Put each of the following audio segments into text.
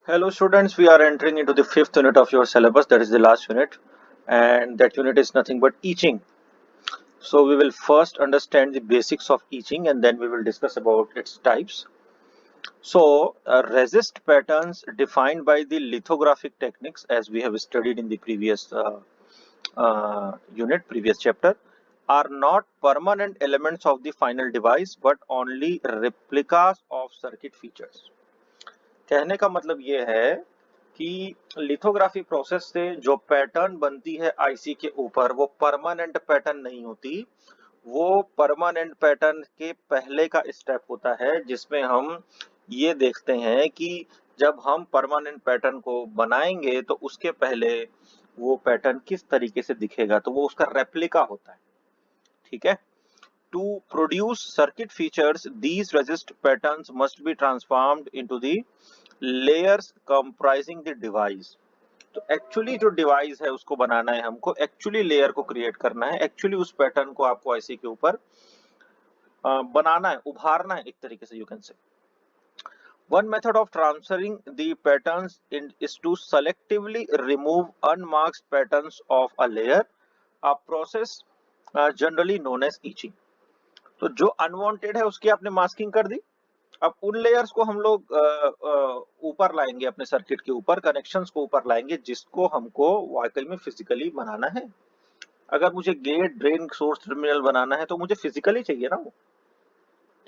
Hello students, we are entering into the fifth unit of your syllabus, that is the last unit, and that unit is nothing but etching. So we will first understand the basics of etching and then we will discuss about its types. So resist patterns defined by the lithographic techniques as we have studied in the previous previous chapter, are not permanent elements of the final device but only replicas of circuit features. कहने का मतलब ये है कि lithography process से जो pattern बनती है आईसी के ऊपर वो परमानेंट पैटर्न नहीं होती। वो परमानेंट पैटर्न के पहले का स्टेप होता है जिसमें हम ये देखते हैं कि जब हम परमानेंट पैटर्न को बनाएंगे तो उसके पहले वो पैटर्न किस तरीके से दिखेगा, तो वो उसका रेप्लिका होता है। ठीक है। To produce circuit features, these resist patterns must be transformed into the layers comprising the device. तो एक्चुअली जो डिवाइस है उसको बनाना है हमको, एक्चुअली लेयर को क्रिएट करना है, एक्चुअली उस पैटर्न को आपको आईसी के ऊपर बनाना है, उभारना है एक तरीके से, you can say. One method of transferring the patterns is to selectively remove unmasked patterns of a layer, a process generally known as etching. तो जो अनवांटेड है उसकी आपने मास्किंग कर दी। अब उन लेयर्स को हम लोग ऊपर लाएंगे, अपने सर्किट के ऊपर कनेक्शंस को ऊपर लाएंगे जिसको हमको वाकई में फिजिकली बनाना है। अगर मुझे गेट ड्रेन सोर्स टर्मिनल बनाना है तो मुझे फिजिकली चाहिए ना वो।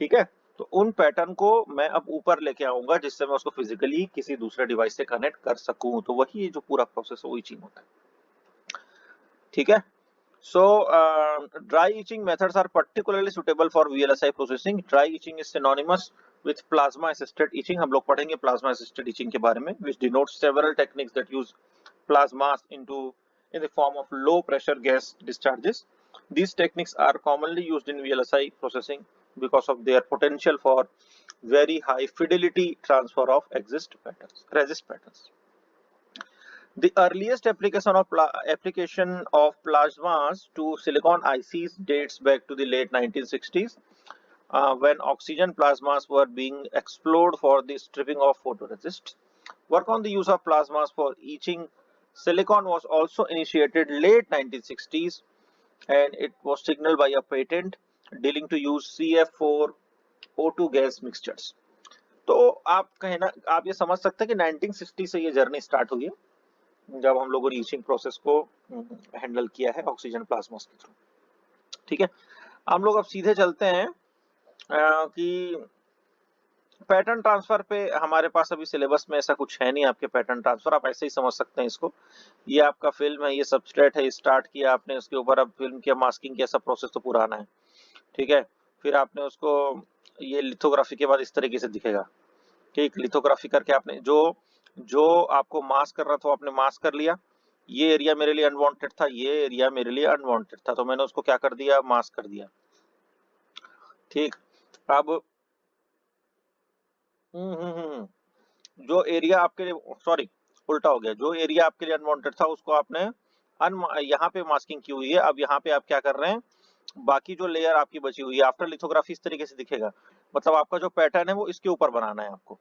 ठीक है। तो उन पैटर्न को मैं अब ऊपर लेके आऊंगा जिससे मैं उसको फिजिकली किसी दूसरे डिवाइस से कनेक्ट कर सकूं। तो वही जो पूरा प्रोसेस है वही चीज होता है। ठीक है। So, dry etching methods are particularly suitable for VLSI processing. Dry etching is synonymous with plasma assisted etching. हम लोग पढ़ेंगे plasma assisted etching के बारे में, which denotes several techniques that use plasmas in the form of low pressure gas discharges. These techniques are commonly used in VLSI processing because of their potential for very high fidelity transfer of resist patterns. The earliest application of plasmas to silicon ICs dates back to the late 1960s, when oxygen plasmas were being explored for the stripping of photoresist. Work on the use of plasmas for etching silicon was also initiated late 1960s, and it was signaled by a patent dealing to use CF4 O2 gas mixtures. तो आप ये समझ सकते हैं कि 1960 से ये journey start हुई है जब हम लोगों ने ईचिंग प्रोसेस को हैंडल किया है ऑक्सीजन प्लाज्मा के थ्रू। ठीक है। हम लोग अब सीधे चलते हैं कि पैटर्न ट्रांसफर पे हमारे पास अभी सिलेबस में ऐसा कुछ है नहीं। आपके पैटर्न ट्रांसफर आप ऐसे ही समझ सकते हैं इसको। ये आपका फिल्म है, ये सबस्ट्रेट है, स्टार्ट किया आपने उसके ऊपर, अब फिल्म की मास्किंग की ऐसा प्रोसेस तो पुराना है। ठीक है। फिर आपने उसको, ये लिथोग्राफी के बाद इस तरीके से दिखेगा। ठीक, लिथोग्राफी करके आपने जो जो आपको मास्क कर रहा था आपने मास्क कर लिया। ये एरिया मेरे लिए अनवांटेड था, ये एरिया मेरे लिए अनवांटेड था, तो मैंने उसको क्या कर दिया, मास्क कर दिया। ठीक। अब जो एरिया आपके लिए, सॉरी उल्टा हो गया, जो एरिया आपके लिए अनवांटेड था उसको आपने यहाँ पे मास्किंग की हुई है। अब यहाँ पे आप क्या कर रहे हैं, बाकी जो लेयर आपकी बची हुई है आफ्टर लिथोग्राफी इस तरीके से दिखेगा। मतलब आपका जो पैटर्न है वो इसके ऊपर बनाना है आपको।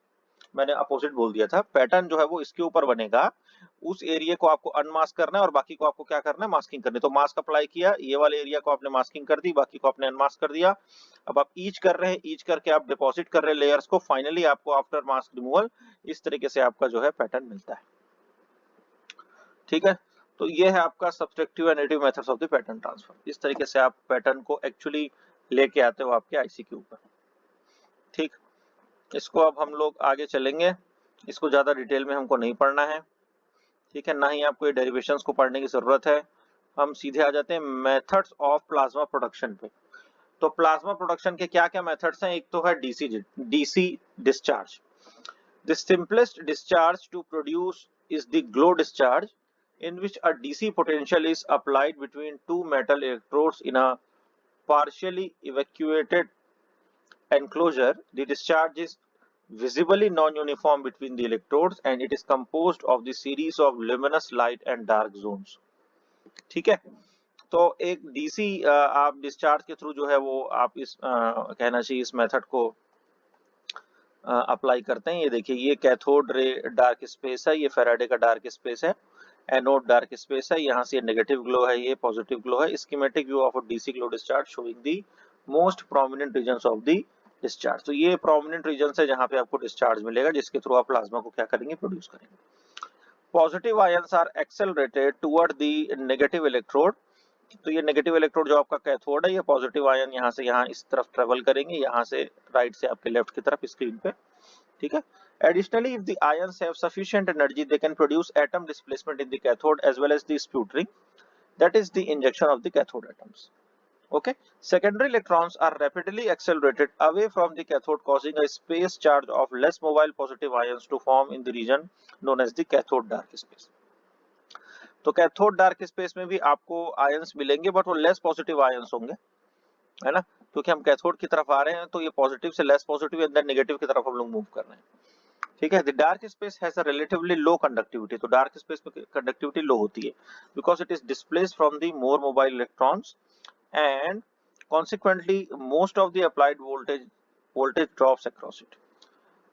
मैंने अपोजिट बोल दिया था, पैटर्न जो है वो इसके ऊपर बनेगा। उस एरिया को आपको अनमास्क करना है और बाकी को आपको क्या करना है, मास्किंग करनी है। तो मास्क अप्लाई किया, ये वाले एरिया को आपने मास्किंग कर दी, बाकी को आपने अनमास्क कर दिया। अब आप ईच कर रहे हैं, ईच करके आप डिपॉजिट कर रहे हैं लेयर्स को। फाइनली आपको आफ्टर मास्क रिमूवल इस तरीके से आपका जो है पैटर्न मिलता है। ठीक है। तो ये है आपका subtractive and additive methods of the pattern transfer. इस तरीके से आप पैटर्न को एक्चुअली लेके आते हो आपके आईसी के ऊपर। ठीक। इसको अब हम लोग आगे चलेंगे, इसको ज्यादा डिटेल में हमको नहीं पढ़ना है। ठीक है, ना ही आपको ये डेरिवेशंस को पढ़ने की जरूरत है। हम सीधे आ जाते हैं मेथड्स ऑफ प्लाज्मा प्रोडक्शन पे। तो प्लाज्मा प्रोडक्शन के क्या क्या मेथड्स हैं, एक तो है DC discharge. The simplest discharge to produce is the glow discharge, in which a DC potential is applied between two metal electrodes in a partially evacuated enclosure. The discharge is visibly non-uniform between the electrodes and it is composed of the series of luminous light and dark zones. ठीक है। तो एक DC आप discharge के through जो है वो आप इस कहना चाहिए इस मेथड को अप्लाई करते हैं। ये देखिए, ये कैथोड रे डार्क स्पेस है, ये फैराडे का डार्क स्पेस है, एनोड डार्क स्पेस है, यहाँ से नेगेटिव ग्लो है, ये पॉजिटिव ग्लो है। Schematic view of DC glow discharge showing the most prominent regions of the discharge. तो ये प्रोमिनेंट रीजन है जहाँ पे आपको डिस्चार्ज मिलेगा, जिसके थ्रू आप प्लाज्मा को क्या करेंगे, प्रोड्यूस करेंगे। Positive ions are accelerated toward the negative electrode. तो ये नेगेटिव इलेक्ट्रोड जो आपका कैथोड है, ये पॉजिटिव आयन यहाँ से यहाँ इस तरफ ट्रेवल करेंगे, यहाँ से राइट से आपके लेफ्ट की तरफ स्क्रीन पे, ठीक है। Additionally, if the ions have sufficient energy, they can produce atom displacement in the cathode as well as the sputtering, that is the injection of the cathode atoms. Okay. Secondary electrons are rapidly accelerated away from the cathode, causing a space charge of less mobile positive ions to form in the region known as the cathode dark space. तो cathode dark space में भी आपको ions मिलेंगे, but वो less positive ions होंगे, है ना, क्योंकि हम कैथोड की तरफ आ रहे हैं, तो ये पॉजिटिव से less positive and then negative की तरफ हम लोग मूव कर रहे हैं, ठीक है। The dark space has a relatively low conductivity. तो डार्क स्पेस में कंडक्टिविटी लो होती है, because it is displaced from the more mobile electrons and consequently most of the applied voltage drops across it.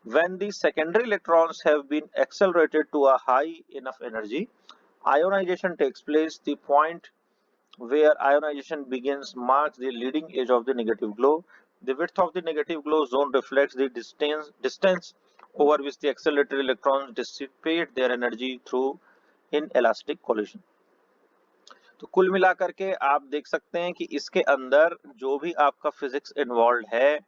When the secondary electrons have been accelerated to a high enough energy, ionization takes place. The point where ionization begins marks the leading edge of the negative glow. The width of the negative glow zone reflects the distance over which the accelerated electrons dissipate their energy through inelastic collision. तो कुल मिलाकर के आप देख सकते हैं कि इसके अंदर जो भी आपका फिजिक्स इन्वॉल्व है,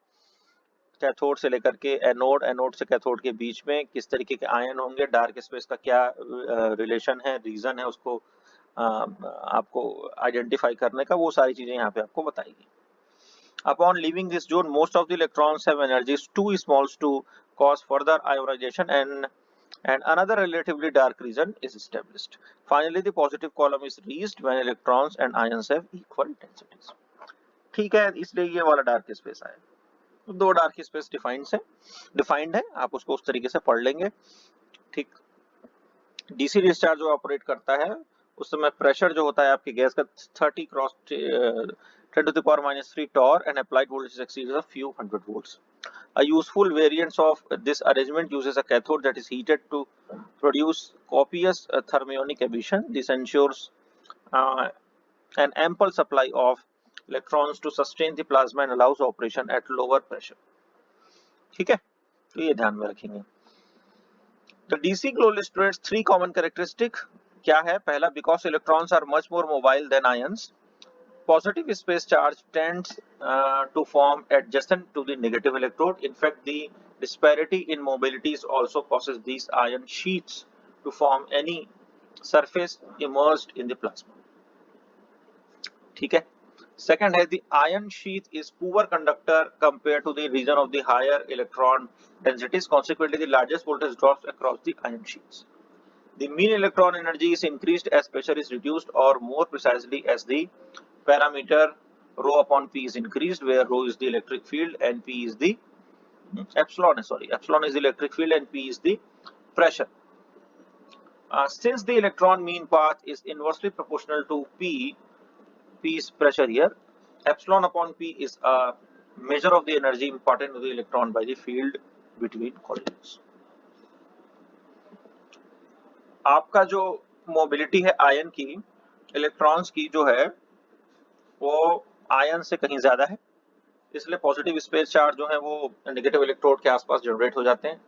कैथोड से लेकर के एनोड, एनोड से कैथोड के बीच में किस तरीके के आयन होंगे, डार्क स्पेस का क्या रिलेशन है, रीजन है, उसको आपको आइडेंटिफाई करने का, वो सारी चीजें यहाँ पे आपको बताएगी। Upon leaving this zone, most of the electrons have energies too small to cause further ionization, and another relatively dark region is established. Finally, the positive column is reached when electrons and ions have equal densities. ठीक है, इसलिए ये वाला dark space आया। तो दो dark space defined है, आप उसको उस तरीके से पढ़ लेंगे, ठीक। डीसी डिस्चार्ज जो ऑपरेट करता है, उस समय प्रेशर जो होता है आपकी गैस का 30 cross 10 to the power minus 3 torr, and applied voltage exceeds a few hundred volts. A useful variant of this arrangement uses a cathode that is heated to produce copious thermionic emission. This ensures an ample supply of electrons to sustain the plasma and allows operation at lower pressure. ठीक है, तो ये ध्यान में रखेंगे। The DC glow illustrates three common characteristics. क्या है? पहला, because electrons are much more mobile than ions, positive space charge tends to form adjacent to the negative electrode. In fact, the disparity in mobilities also causes these ion sheets to form any surface immersed in the plasma. ठीक है। Second है, the ion sheath is poor conductor compared to the region of the higher electron densities. Consequently, the largest voltage drops across the ion sheaths. The mean electron energy is increased as pressure is reduced, or more precisely as the parameter rho upon P is increased, where rho is the electric field and P is the epsilon is the electric field and P is the pressure. Since the electron mean path is inversely proportional to P is pressure here, epsilon upon P is a measure of the energy imparted to the electron by the field between collisions. आपका जो mobility है ion की, electrons की जो है, वो ion से कहीं ज्यादा है, इसलिए पॉजिटिव स्पेस चार्ज जो है वो नेगेटिव इलेक्ट्रोड के आसपास जनरेट हो जाते हैं,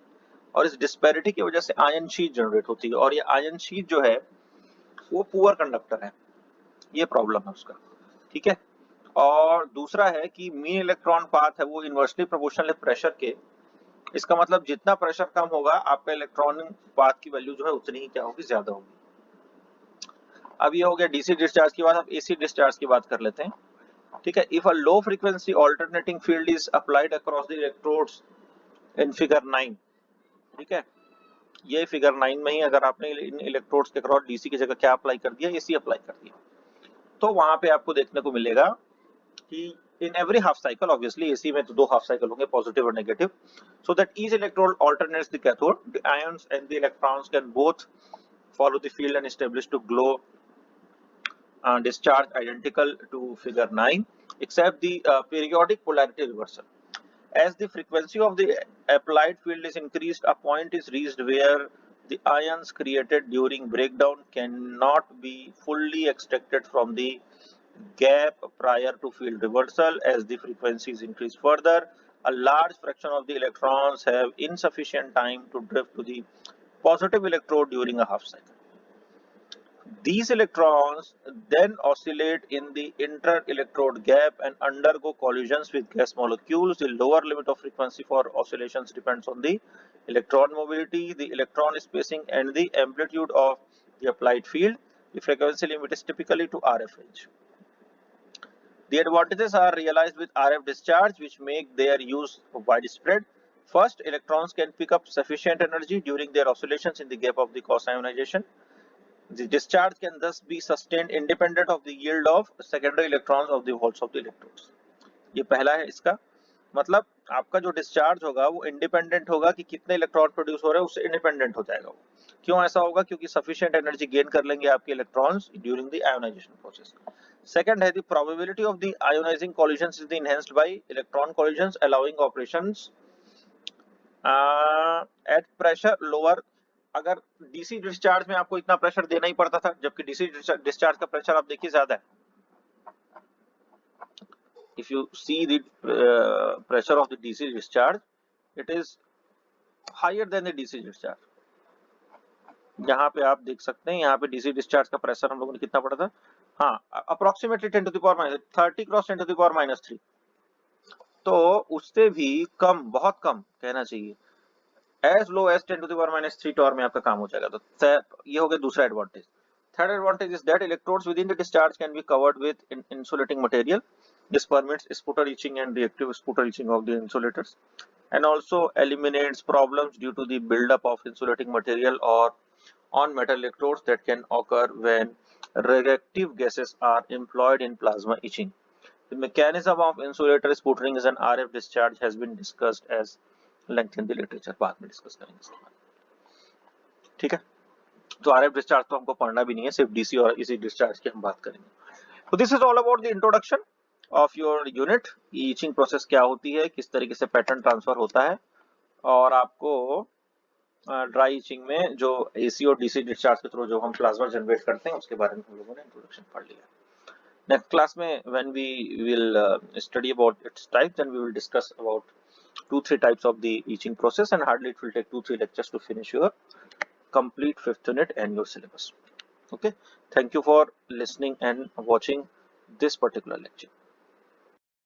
और इस डिस्पैरिटी की वजह से आयन शीट जनरेट होती है, और ये आयन शीट जो है वो पुअर कंडक्टर है, ये प्रॉब्लम है उसका, ठीक है। और दूसरा है कि मीन इलेक्ट्रॉन पाथ है वो इनवर्सली प्रोपोर्शनल है प्रेशर के। इसका मतलब जितना प्रेशर कम होगा, आपका इलेक्ट्रॉन पाथ की वैल्यू जो है उतनी ही क्या होगी, ज्यादा होगी। अब ये हो गया डीसी डिस्चार्ज की बात। अब एसी डिस्चार्ज की बात कर लेते हैं, ठीक है। If a low frequency alternating field is applied across the electrodes in figure 9, ठीक है, ये फिगर 9 में ही अगर आपने इन इलेक्ट्रोड्स के अक्रॉस डीसी की जगह क्या अप्लाई कर दिया, एसी अप्लाई कर दिया, तो वहां पे आपको देखने को मिलेगा कि in every half cycle, obviously AC में तो दो half cycle होंगे, positive और negative, so that each electrode alternates the cathode. The ions and the electrons can both follow the field and establish to glow discharge identical to figure 9, except the periodic polarity reversal. As the frequency of the applied field is increased, a point is reached where the ions created during breakdown cannot be fully extracted from the gap prior to field reversal. As the frequency is increased further, a large fraction of the electrons have insufficient time to drift to the positive electrode during a half cycle. These electrons then oscillate in the inter-electrode gap and undergo collisions with gas molecules. The lower limit of frequency for oscillations depends on the electron mobility, the electron spacing, and the amplitude of the applied field. The frequency limit is typically to RF range. The advantages are realized with RF discharge, which make their use widespread. First, electrons can pick up sufficient energy during their oscillations in the gap of the Gauss ionization. The discharge can thus be sustained independent of the yield of secondary electrons of the holes of the electrodes. ये पहला है इसका मतलब आपका जो discharge होगा वो independent होगा कि कितने इलेक्ट्रॉन प्रोड्यूस हो रहे हैं, उससे इंडिपेंडेंट हो जाएगा वो. क्यों ऐसा होगा? क्योंकि सफिशिएंट एनर्जी गेन कर लेंगे आपके electrons during the ionization process. Second है the probability of the ionizing collisions is enhanced by electron collisions allowing operations at pressure lower. अगर डीसी डिस्चार्ज में आपको इतना प्रेशर देना ही पड़ता था, जबकि डीसी डिस्चार्ज का प्रेशर आप देखिए ज्यादा है. If you see the pressure of the DC discharge, it is higher than the DC discharge. यहाँ पे आप देख सकते हैं, यहाँ पे डीसी डिस्चार्ज का प्रेशर हम लोगों ने कितना पड़ा था? हाँ, approximately 10 to the power minus 30 cross 10 to the power minus 3. तो उससे भी कम, बहुत कम कहना चाहिए. As low as 10 to the power minus 3 torr में आपका काम हो जाएगा. तो ये हो गया दूसरा advantage. Third advantage is that electrodes within the discharge can be covered with insulating material. This permits sputter etching and reactive sputter etching of the insulators, and also eliminates problems due to the buildup of insulating material or on metal electrodes that can occur when reactive gases are employed in plasma etching. The mechanism of insulator sputtering as an RF discharge has been discussed as length in the literature. बाद में discuss करेंगे इसके बाद. ठीक है, तो RF discharge तो हमको पढ़ना भी नहीं है, सिर्फ डीसी और इसी डिस्चार्ज की हम बात करेंगे. तो this is all about the introduction of your unit. Itching process क्या होती है, किस तरीके से पैटर्न ट्रांसफर होता है, और आपको ड्राई ईचिंग में जो एसी और डीसी डिस्चार्ज के थ्रू जो हम प्लाज्मा जनरेट करते हैं उसके बारे में हम लोगों ने इंट्रोडक्शन पढ़ लिया. नेक्स्ट क्लास में when we will study about its types, then we will discuss about 2-3 types of the etching process, and hardly it will take 2-3 lectures to finish your complete 5th unit and your syllabus. Okay, thank you for listening and watching this particular lecture.